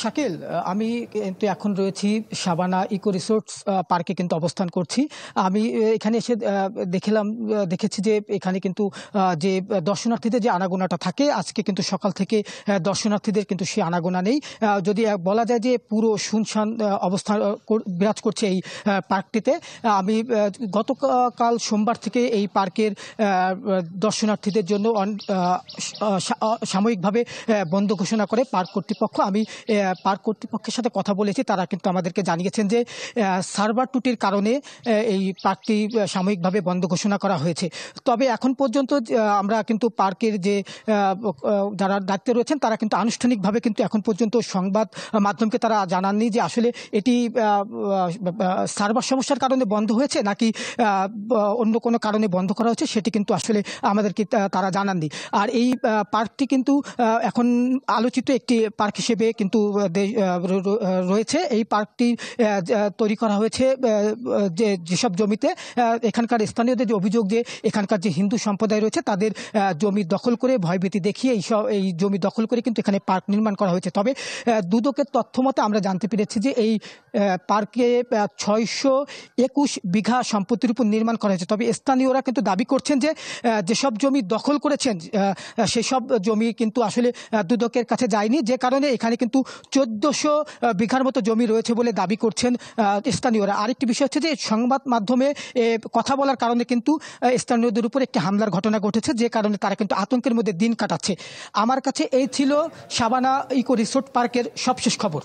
শাকিল, আমি কিন্তু এখন রয়েছি সাবানা ইকো রিসোর্টস পার্কে কিন্তু অবস্থান করছি। আমি এখানে এসে দেখেছি যে এখানে কিন্তু যে দর্শনার্থীদের যে আনাগোনাটা থাকে, আজকে কিন্তু সকাল থেকে দর্শনার্থীদের কিন্তু সেই আনাগোনা নেই। যদি বলা যায় যে পুরো শুনশান অবস্থা বিরাজ করছে এই পার্কটিতে। আমি গতকাল সোমবার থেকে এই পার্কের দর্শনার্থীদের জন্য সাময়িকভাবে বন্ধ ঘোষণা করে পার্ক কর্তৃপক্ষ। আমি পার্ক কর্তৃপক্ষের সাথে কথা বলেছি, তারা কিন্তু আমাদেরকে জানিয়েছেন যে সার্ভার ত্রুটির কারণে এই পার্কটি সাময়িকভাবে বন্ধ ঘোষণা করা হয়েছে। তবে এখন পর্যন্ত আমরা কিন্তু পার্কের যে যারা দায়িত্বে রয়েছেন তারা কিন্তু আনুষ্ঠানিকভাবে কিন্তু এখন পর্যন্ত সংবাদ মাধ্যমকে তারা জানাননি যে আসলে এটি সার্ভার সমস্যার কারণে বন্ধ হয়েছে নাকি অন্য কোনো কারণে বন্ধ করা হয়েছে, সেটি কিন্তু আসলে আমাদেরকে তারা জানাননি। আর এই পার্কটি কিন্তু এখন আলোচিত একটি পার্ক হিসেবে কিন্তু রয়েছে। এই পার্কটি তৈরি করা হয়েছে যেসব জমিতে এখানকার স্থানীয়দের যে অভিযোগ যে এখানকার যে হিন্দু সম্প্রদায় রয়েছে তাদের জমি দখল করে, ভয়ভীতি দেখিয়ে এই জমি দখল করে কিন্তু এখানে পার্ক নির্মাণ করা হয়েছে। তবে দুদকের তথ্য মতে আমরা জানতে পেরেছি যে এই পার্কে 621 বিঘা সম্পত্তির উপর নির্মাণ করা হয়েছে। তবে স্থানীয়রা কিন্তু দাবি করছেন যে যেসব জমি দখল করেছেন সেসব জমি কিন্তু আসলে দুদকের কাছে যায়নি, যে কারণে এখানে কিন্তু 1400 বিঘার মতো জমি রয়েছে বলে দাবি করছেন স্থানীয়রা। আরেকটি বিষয় হচ্ছে যে সংবাদ মাধ্যমে কথা বলার কারণে কিন্তু স্থানীয়দের উপর একটি হামলার ঘটনা ঘটেছে, যে কারণে তারা কিন্তু আতঙ্কের মধ্যে দিন কাটাচ্ছে। আমার কাছে এই ছিল সাবানা ইকো রিসোর্ট পার্কের সবশেষ খবর।